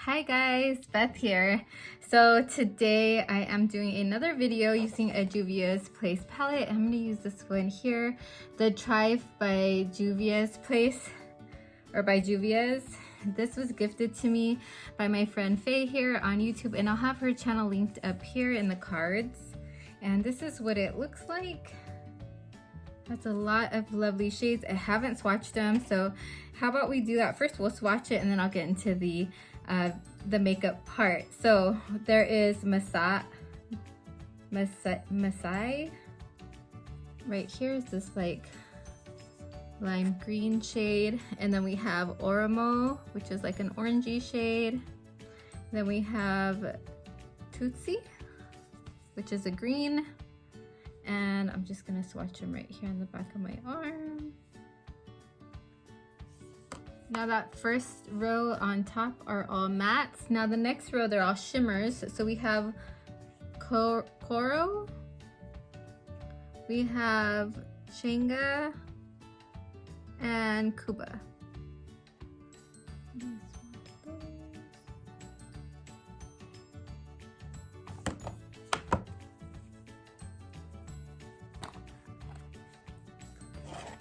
Hi guys, Beth here. So today I am doing another video using a Juvia's Place palette. I'm going to use this one here, the Tribe by Juvia's Place, or by Juvia's. This was gifted to me by my friend Faye here on YouTube, and I'll have her channel linked up here in the cards. And this is what it looks like. That's a lot of lovely shades. I haven't swatched them, so how about we do that first? We'll swatch it and then I'll get into the makeup part. So there is Masai. Right here is this like lime green shade, and then we have Oramo, which is like an orangey shade. Then we have Tootsie, which is a green. And I'm just gonna swatch them right here on the back of my arm. Now that first row on top are all mattes. Now the next row, they're all shimmers. So we have Koro, we have Shenga, and Kuba.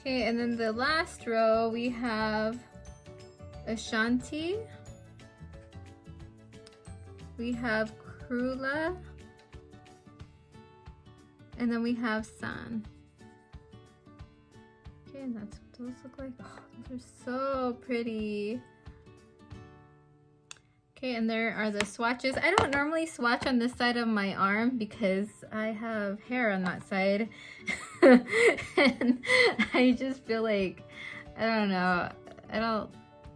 Okay, and then the last row we have Ashanti, we have Krula, and then we have San. Okay, and that's what those look like. Oh, those are so pretty. Okay, and there are the swatches. I don't normally swatch on this side of my arm because I have hair on that side. And I just feel like, I don't know, I don't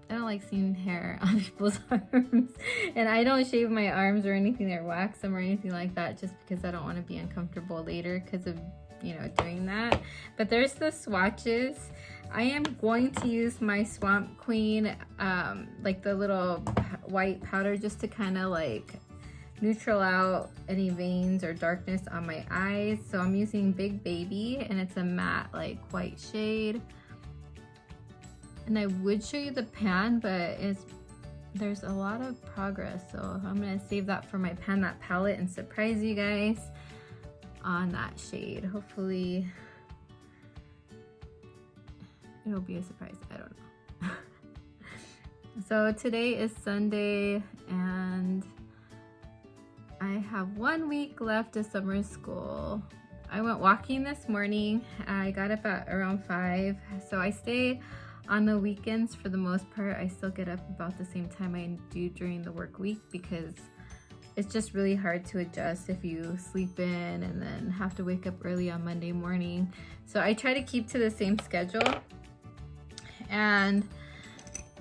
like seeing hair on people's arms. And I don't shave my arms or anything or wax them or anything like that, just because I don't want to be uncomfortable later because of, you know, doing that. But there's the swatches. I am going to use my Swamp Queen, like the little white powder, just to kind of like neutral out any veins or darkness on my eyes. So I'm using Big Baby, and it's a matte like white shade. And I would show you the pan, but there's a lot of progress, so I'm gonna save that for my pan, that palette, and surprise you guys on that shade. Hopefully it'll be a surprise, I don't know. So today is Sunday, and I have 1 week left of summer school. I went walking this morning. I got up at around 5, so I stay on the weekends for the most part. I still get up about the same time I do during the work week because it's just really hard to adjust if you sleep in and then have to wake up early on Monday morning. So I try to keep to the same schedule. And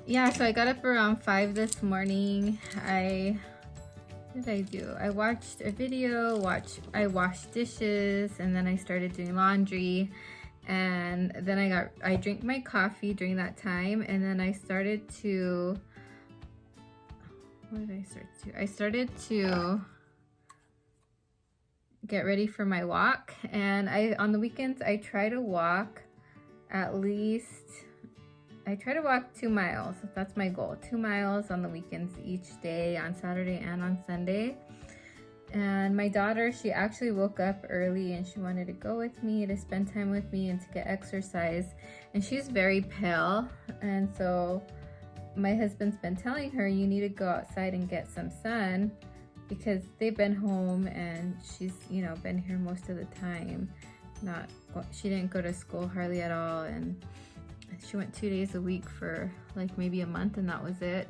yeah, so I got up around 5 this morning. What did I do? I watched a video, I washed dishes, and then I started doing laundry. And then I drank my coffee during that time, and then I started to, what did I start to? I started to get ready for my walk. And on the weekends, I try to walk 2 miles. That's my goal, 2 miles on the weekends each day, on Saturday and on Sunday. And my daughter, she actually woke up early and she wanted to go with me to spend time with me and to get exercise. And she's very pale. And so my husband's been telling her, you need to go outside and get some sun, because they've been home and she's, you know, been here most of the time. She didn't go to school hardly at all. And she went 2 days a week for like maybe a month, and that was it.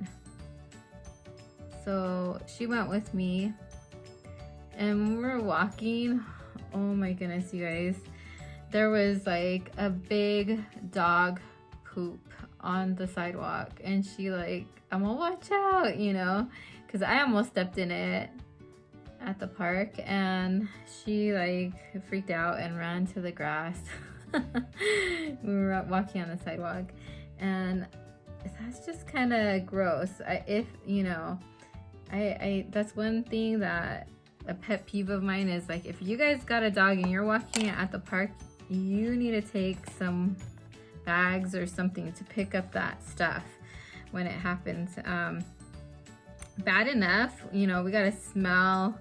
So she went with me. And when we were walking, oh my goodness, you guys, there was like a big dog poop on the sidewalk, and she like, I'm gonna watch out, you know, because I almost stepped in it at the park, and she like freaked out and ran to the grass. We were walking on the sidewalk, and that's just kind of gross. That's one thing that a pet peeve of mine is, like, if you guys got a dog and you're walking at the park, you need to take some bags or something to pick up that stuff when it happens. bad enough, you know, we gotta smell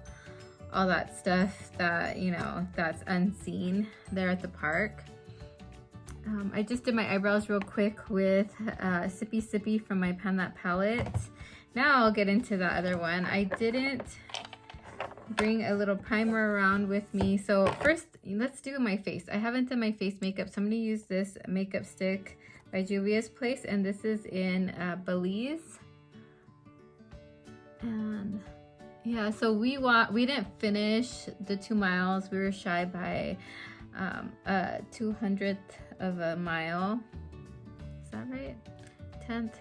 all that stuff that, you know, that's unseen there at the park. I just did my eyebrows real quick with Sippy Sippy from my Pan That palette. Now I'll get into the other one. I didn't bring a little primer around with me. So first, let's do my face. I haven't done my face makeup, so I'm gonna use this makeup stick by Juvia's Place, and this is in Belize. And yeah, so we didn't finish the 2 miles. We were shy by a 200th of a mile. Is that right? 10th,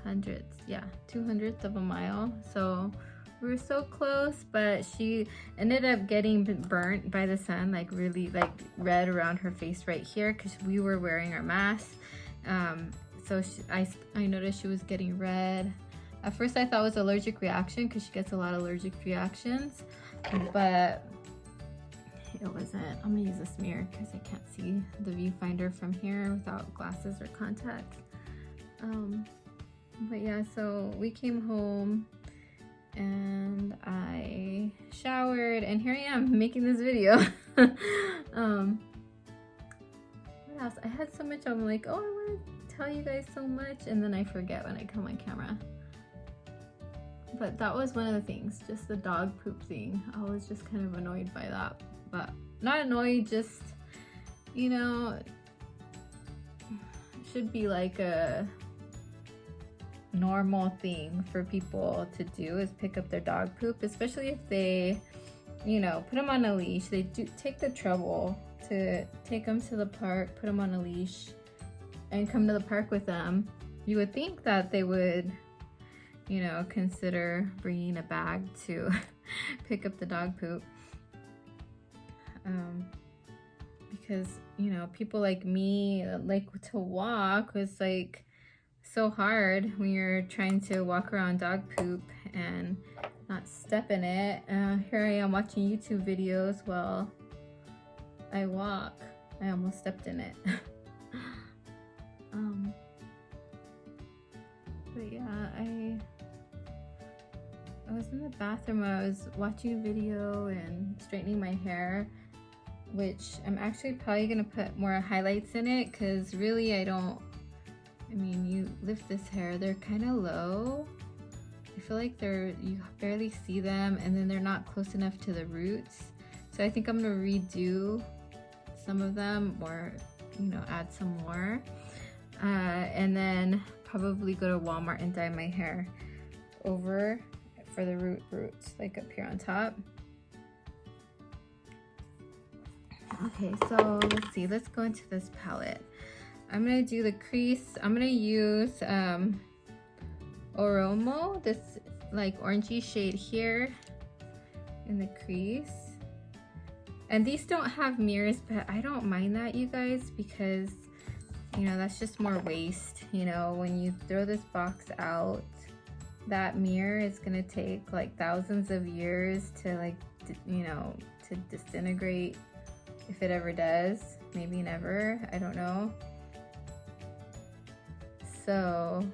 100th, yeah, 200th of a mile. So we were so close, but she ended up getting burnt by the sun, like really like red around her face right here, because we were wearing our masks. So I noticed she was getting red. At first I thought it was allergic reaction, because she gets a lot of allergic reactions, but it wasn't. I'm gonna use this mirror because I can't see the viewfinder from here without glasses or contacts. But yeah, so we came home and I showered, and here I am making this video. What else? I had so much. I'm like, oh, I want to tell you guys so much, and then I forget when I come on camera. But that was one of the things, just the dog poop thing. I was just kind of annoyed by that, but not annoyed, just, you know, it should be like a normal thing for people to do, is pick up their dog poop, especially if they, you know, put them on a leash. They do take the trouble to take them to the park, put them on a leash, and come to the park with them. You would think that they would, you know, consider bringing a bag to pick up the dog poop. Because, you know, people like me like to walk. Was like so hard when you're trying to walk around dog poop and not step in it. Here I am watching YouTube videos while I walk. I almost stepped in it. But yeah, I was in the bathroom. I was watching a video and straightening my hair, which I'm actually probably gonna put more highlights in it, because really I mean, you lift this hair, they're kind of low. I feel like you barely see them, and then they're not close enough to the roots. So I think I'm gonna redo some of them, or, you know, add some more. And then probably go to Walmart and dye my hair over for the roots, like up here on top. Okay, so let's see, let's go into this palette. I'm gonna do the crease. I'm gonna use Oromo, this like orangey shade here in the crease. And these don't have mirrors, but I don't mind that, you guys, because, you know, that's just more waste. You know, when you throw this box out, that mirror is gonna take like thousands of years to, like, you know, to disintegrate, if it ever does. Maybe never, I don't know. So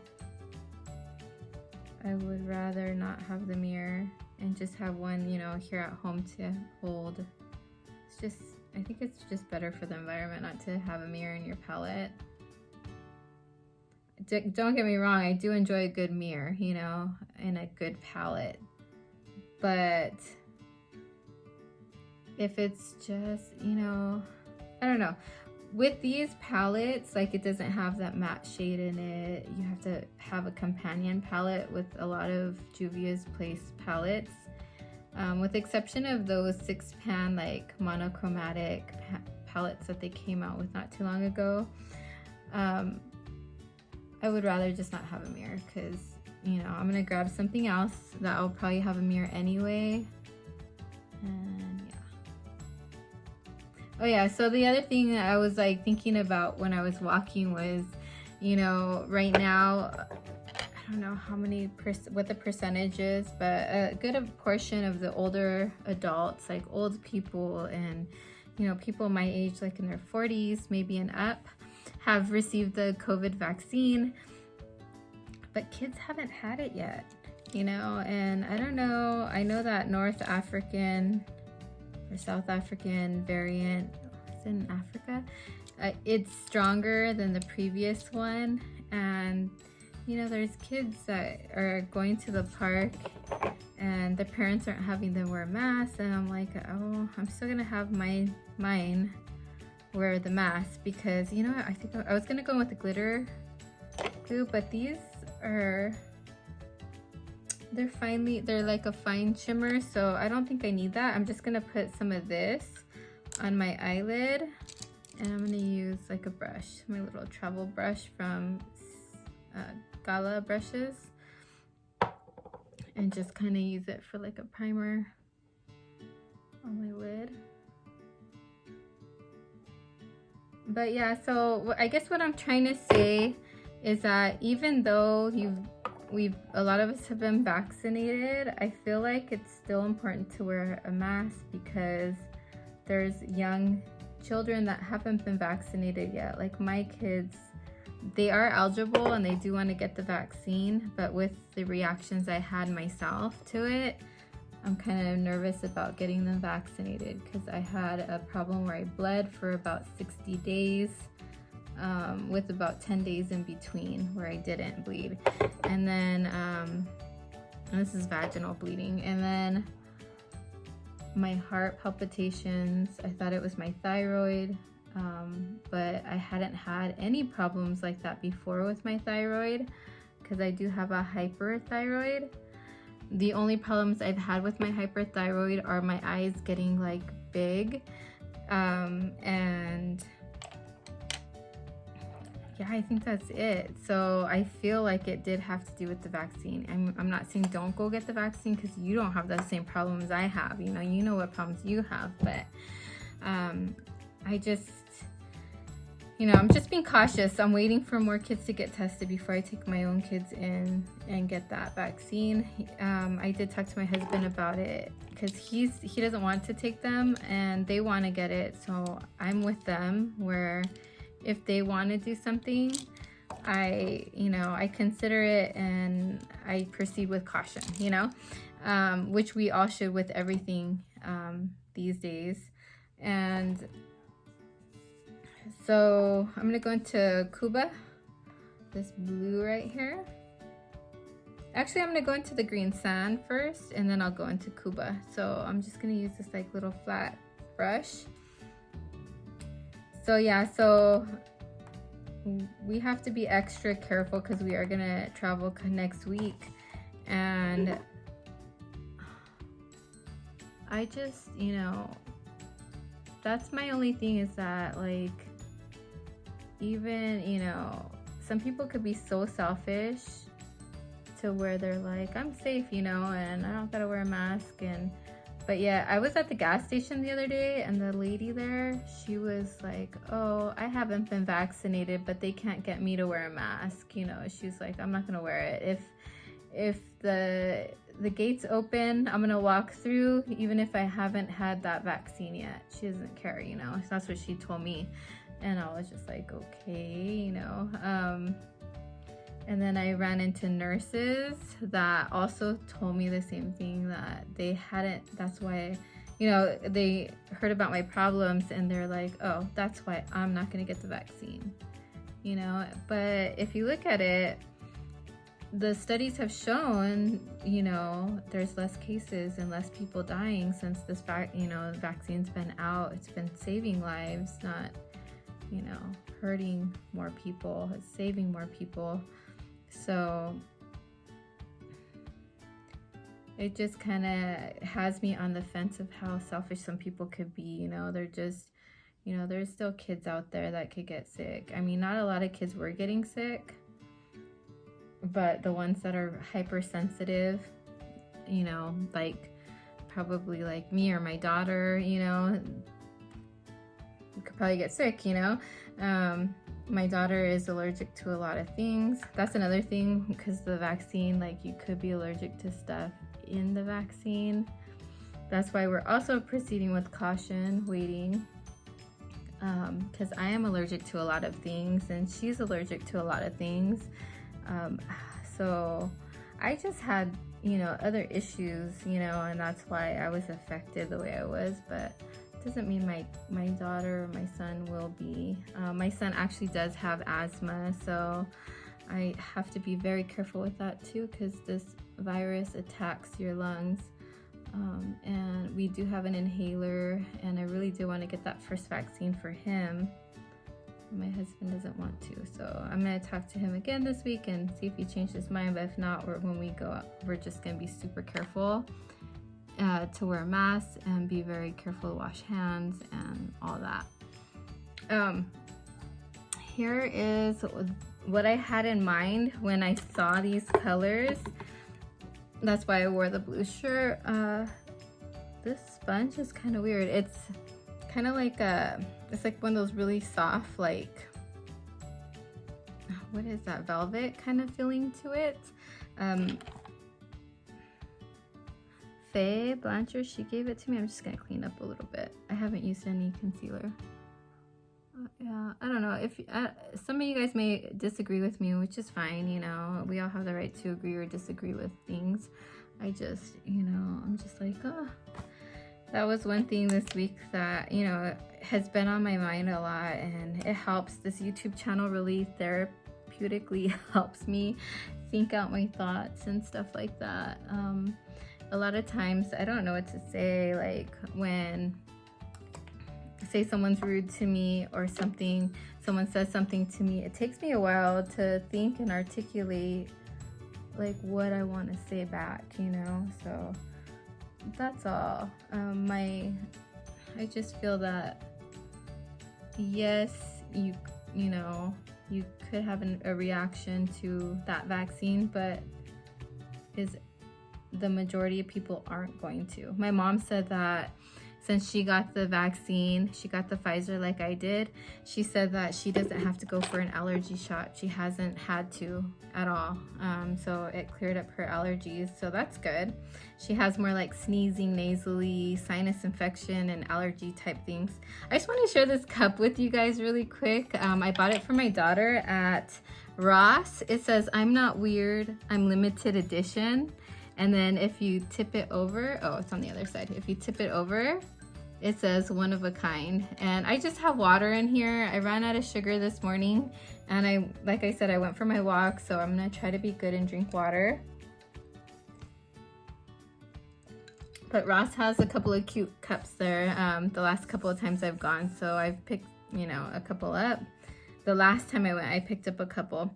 I would rather not have the mirror and just have one, you know, here at home to hold. It's just, I think it's just better for the environment not to have a mirror in your palette. Don't get me wrong, I do enjoy a good mirror, you know, and a good palette. But if it's just, you know, I don't know. With these palettes, like, it doesn't have that matte shade in it. You have to have a companion palette with a lot of Juvia's Place palettes. With the exception of those 6-pan, like, monochromatic palettes that they came out with not too long ago. I would rather just not have a mirror, because, you know, I'm gonna grab something else that I'll probably have a mirror anyway. And yeah. Oh yeah, so the other thing that I was like thinking about when I was walking was, you know, right now, I don't know how many what the percentage is, but a good portion of the older adults, like old people and, you know, people my age, like in their 40s, maybe and up, have received the COVID vaccine, but kids haven't had it yet. you know, and I don't know, I know that North African or South African variant, it's in Africa, it's stronger than the previous one. And you know, there's kids that are going to the park and the parents aren't having them wear masks, and I'm like, oh, I'm still gonna have mine wear the mask, because you know what, I think I was gonna go with the glitter glue, but these are, they're like a fine shimmer, so I don't think I need that. I'm just gonna put some of this on my eyelid, and I'm gonna use like a brush, my little travel brush from Gala brushes, and just kind of use it for like a primer on my lid. But yeah, so I guess what I'm trying to say is that even though a lot of us have been vaccinated, I feel like it's still important to wear a mask, because there's young children that haven't been vaccinated yet. Like my kids, they are eligible and they do want to get the vaccine, but with the reactions I had myself to it, I'm kind of nervous about getting them vaccinated, because I had a problem where I bled for about 60 days, with about 10 days in between where I didn't bleed. And then, and this is vaginal bleeding. And then my heart palpitations, I thought it was my thyroid, but I hadn't had any problems like that before with my thyroid, because I do have a hyperthyroid. The only problems I've had with my hyperthyroid are my eyes getting like big, and yeah, I think that's it. So I feel like it did have to do with the vaccine. I'm not saying don't go get the vaccine, because you don't have the same problems I have. You know what problems you have, but I just, I'm just being cautious. I'm waiting for more kids to get tested before I take my own kids in and get that vaccine. I did talk to my husband about it, because he doesn't want to take them and they want to get it. So I'm with them, where if they want to do something, I consider it and I proceed with caution, which we all should with everything these days. And so I'm gonna go into Cuba, this blue right here. Actually, I'm gonna go into the green sand first, and then I'll go into Cuba. So I'm just gonna use this like little flat brush. So yeah, so we have to be extra careful, because we are gonna travel next week, and I just, that's my only thing, is that like, even, some people could be so selfish to where they're like, I'm safe, and I don't gotta wear a mask. But yeah, I was at the gas station the other day, and the lady there, she was like, oh, I haven't been vaccinated, but they can't get me to wear a mask. She's like, I'm not gonna wear it. If the gates open, I'm gonna walk through, even if I haven't had that vaccine yet. She doesn't care, So that's what she told me. And I was just like, okay, and then I ran into nurses that also told me the same thing, that they hadn't, that's why, they heard about my problems, and they're like, oh, that's why I'm not gonna get the vaccine, But if you look at it, the studies have shown, there's less cases and less people dying since this vaccine's been out. It's been saving lives, not, hurting more people. It's saving more people. So it just kind of has me on the fence of how selfish some people could be. They're just, there's still kids out there that could get sick. I mean, not a lot of kids were getting sick, but the ones that are hypersensitive, like probably like me or my daughter, could probably get sick, My daughter is allergic to a lot of things. That's another thing, because the vaccine, like, you could be allergic to stuff in the vaccine. That's why we're also proceeding with caution, waiting, because I am allergic to a lot of things, and she's allergic to a lot of things. So I just had you know, other issues, you know, and that's why I was affected the way I was. But it doesn't mean my daughter or my son will be. My son actually does have asthma, so I have to be very careful with that too, because this virus attacks your lungs. And we do have an inhaler, and I really do want to get that first vaccine for him. My husband doesn't want to, so I'm gonna talk to him again this week and see if he changed his mind. But if not, or when we go out, we're just gonna be super careful to wear masks and be very careful to wash hands and all that. Here is what I had in mind when I saw these colors. That's why I wore the blue shirt. This sponge is kind of weird. It's kind of like it's like one of those really soft, like, what is that, velvet kind of feeling to it. Faye Blanchard, she gave it to me. I'm just gonna clean up a little bit. I haven't used any concealer. Yeah, I don't know if some of you guys may disagree with me, which is fine. You know, we all have the right to agree or disagree with things. I just, you know, I'm just like, oh, that was one thing this week that, you know, has been on my mind a lot, and it helps. This YouTube channel really therapeutically helps me think out my thoughts and stuff like that. A lot of times I don't know what to say, like when say someone's rude to me or something, someone says something to me, it takes me a while to think and articulate like what I want to say back, you know. So that's all. I just feel that yes, you know, you could have a reaction to that vaccine, but the majority of people aren't going to. My mom said that since she got the vaccine, she got the Pfizer like I did, she said that she doesn't have to go for an allergy shot. She hasn't had to at all. So it cleared up her allergies, so that's good. She has more like sneezing, nasally, sinus infection, and allergy type things. I just want to share this cup with you guys really quick. I bought it for my daughter at Ross. It says, "I'm not weird, I'm limited edition." And then if you tip it over, oh, it's on the other side. If you tip it over, it says one of a kind. And I just have water in here. I ran out of sugar this morning, and like I said, I went for my walk, so I'm gonna try to be good and drink water. But Ross has a couple of cute cups there the last couple of times I've gone, so I've picked, you know, a couple up. The last time I went, I picked up a couple.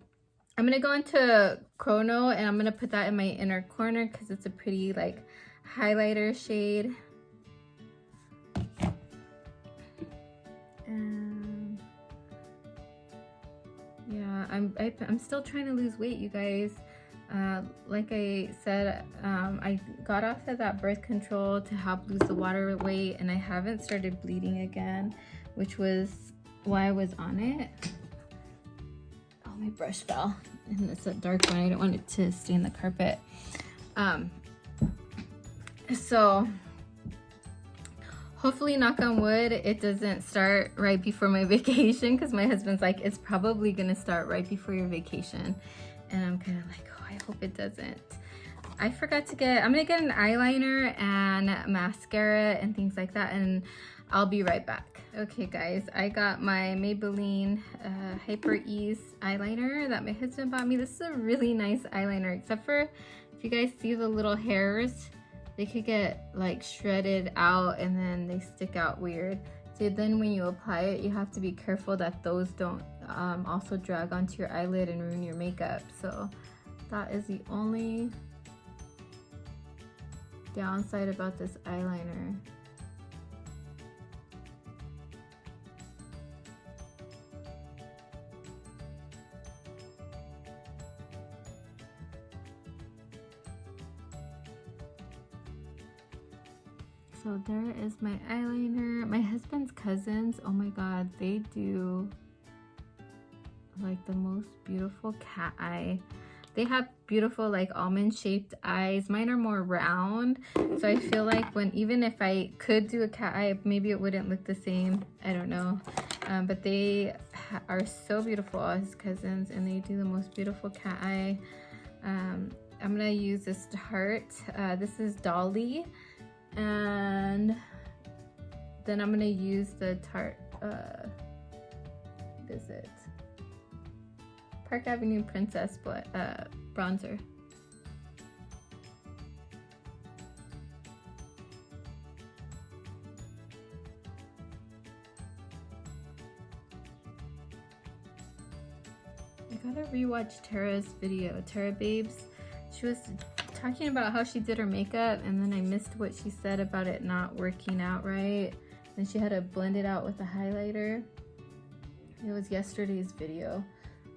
I'm gonna go into Chrono, and I'm gonna put that in my inner corner because it's a pretty like highlighter shade. And yeah, I'm still trying to lose weight, you guys. Like I said, I got off of that birth control to help lose the water weight, and I haven't started bleeding again, which was why I was on it. My brush fell, and it's a dark one. I don't want it to stain the carpet. So hopefully, knock on wood, it doesn't start right before my vacation, because my husband's like, it's probably gonna start right before your vacation, and I'm kind of like, oh, I hope it doesn't. I forgot to I'm gonna get an eyeliner and mascara and things like that, and I'll be right back. Okay guys, I got my Maybelline Hyper Ease eyeliner that my husband bought me. This is a really nice eyeliner, except for if you guys see the little hairs, they could get like shredded out and then they stick out weird. So then when you apply it, you have to be careful that those don't also drag onto your eyelid and ruin your makeup. So that is the only downside about this eyeliner. So there is my eyeliner. My husband's cousins, oh my god, they do like the most beautiful cat eye. They have beautiful like almond shaped eyes. Mine are more round, so I feel like even if I could do a cat eye, maybe it wouldn't look the same. I don't know, but they are so beautiful, his cousins, and they do the most beautiful cat eye. I'm gonna use this Tarte. This is Dolly, and then I'm gonna use the Tarte Visit Park Avenue Princess bronzer. I gotta rewatch Tara's video, Tara Babes. She was talking about how she did her makeup, and then I missed what she said about it not working out right. And she had to blend it out with a highlighter. It was yesterday's video.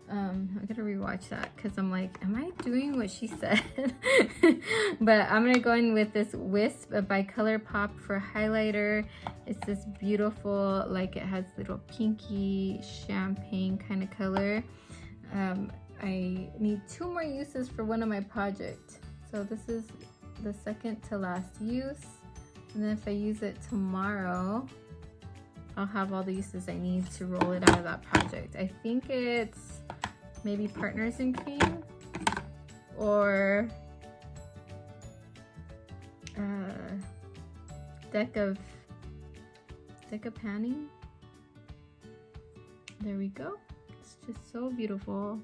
I gotta rewatch that because I'm like, am I doing what she said? But I'm gonna go in with this Wisp by ColourPop for highlighter. It's this beautiful, like it has little pinky champagne kind of color. I need 2 more uses for one of my projects. So this is the second to last use. And then if I use it tomorrow, I'll have all the uses I need to roll it out of that project. I think it's maybe Partners in Cream or deck of panning. There we go. It's just so beautiful.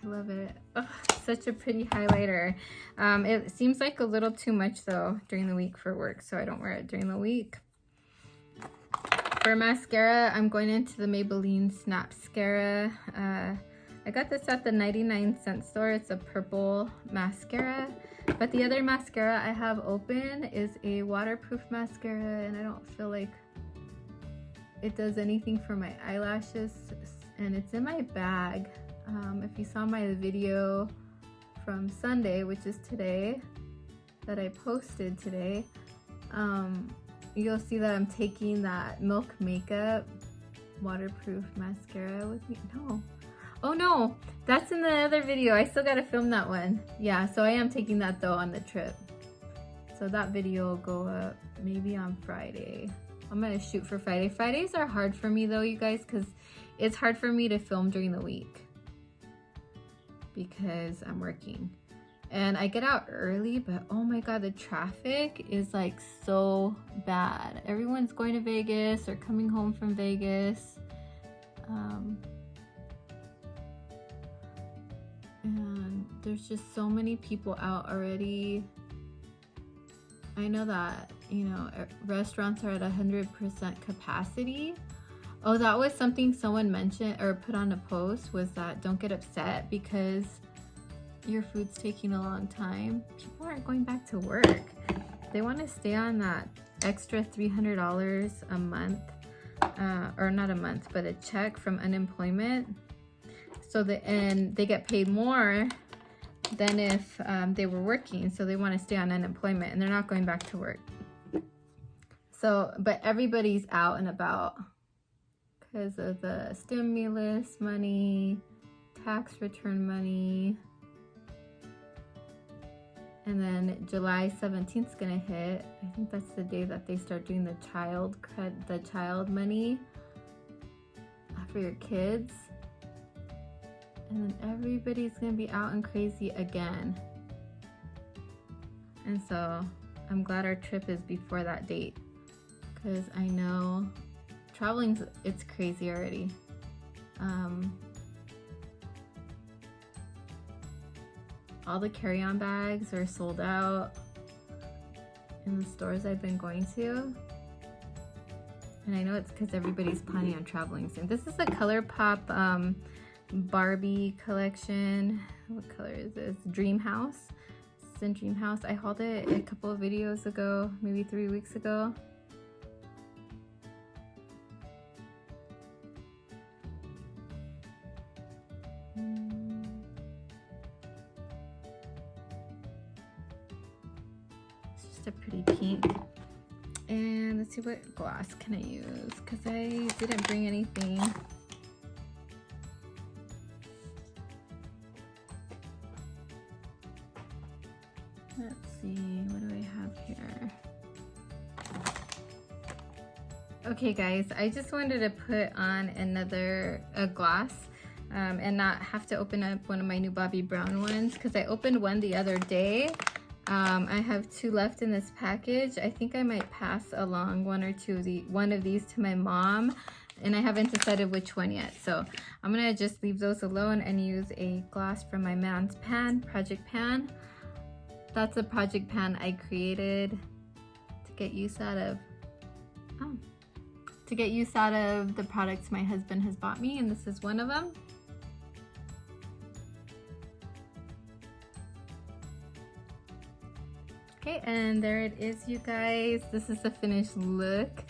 I love it. Oh, such a pretty highlighter. It seems like a little too much though during the week for work, so I don't wear it during the week. For mascara, I'm going into the Maybelline Snapscara. I got this at the 99-cent store. It's a purple mascara. But the other mascara I have open is a waterproof mascara, and I don't feel like it does anything for my eyelashes. And it's in my bag. If you saw my video from Sunday, which is today, that I posted today, you'll see that I'm taking that Milk Makeup waterproof mascara with me. No. Oh no, that's in the other video. I still gotta film that one. Yeah, so I am taking that though on the trip. So that video will go up maybe on Friday. I'm gonna shoot for Friday. Fridays are hard for me though, you guys, because it's hard for me to film during the week because I'm working. And I get out early, but oh my god, the traffic is like so bad. Everyone's going to Vegas or coming home from Vegas. And there's just so many people out already. I know that, you know, restaurants are at 100% capacity. Oh, that was something someone mentioned or put on a post, was that don't get upset because your food's taking a long time. People aren't going back to work. They want to stay on that extra $300 a month, or not a month, but a check from unemployment. So and they get paid more than if they were working. So they want to stay on unemployment and they're not going back to work. So, but everybody's out and about because of the stimulus money, tax return money. And then July 17th is gonna hit. I think that's the day that they start doing the child money for your kids. And then everybody's gonna be out and crazy again. And so I'm glad our trip is before that date, because I know traveling's, it's crazy already. All the carry-on bags are sold out in the stores I've been going to. And I know it's because everybody's planning on traveling soon. This is the ColourPop Barbie collection. What color is this? Dream House. It's in Dream House. I hauled it a couple of videos ago, maybe 3 weeks ago. A pretty pink. And let's see, what gloss can I use, because I didn't bring anything. Let's see, what do I have here? Okay guys, I just wanted to put on another gloss. and not have to open up one of my new Bobbi Brown ones, because I opened one the other day. I have 2 left in this package. I think I might pass along one of these to my mom, and I haven't decided which one yet. So I'm gonna just leave those alone and use a gloss from my man's pan, project pan. That's a project pan I created to get use out of the products my husband has bought me, and this is one of them. Okay, and there it is, you guys. This is the finished look.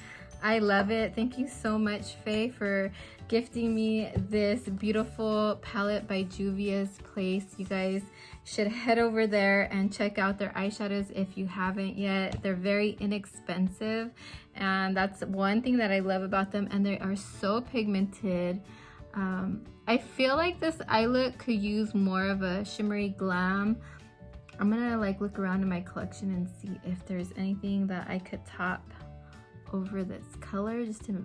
I love it. Thank you so much, Faye, for gifting me this beautiful palette by Juvia's Place. You guys should head over there and check out their eyeshadows if you haven't yet. They're very inexpensive, and that's one thing that I love about them, and they are so pigmented. I feel like this eye look could use more of a shimmery glam. I'm gonna like look around in my collection and see if there's anything that I could top over this color, just to,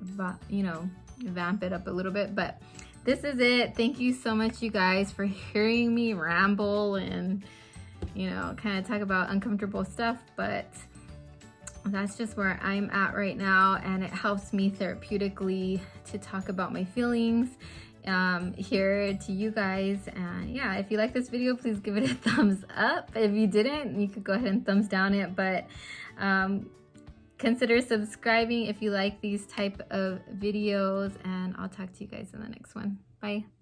you know, vamp it up a little bit. But this is it. Thank you so much, you guys, for hearing me ramble and, you know, kind of talk about uncomfortable stuff. But that's just where I'm at right now, and it helps me therapeutically to talk about my feelings here to you guys. And yeah, if you like this video, please give it a thumbs up. If you didn't, you could go ahead and thumbs down it, but consider subscribing if you like these type of videos, and I'll talk to you guys in the next one. Bye.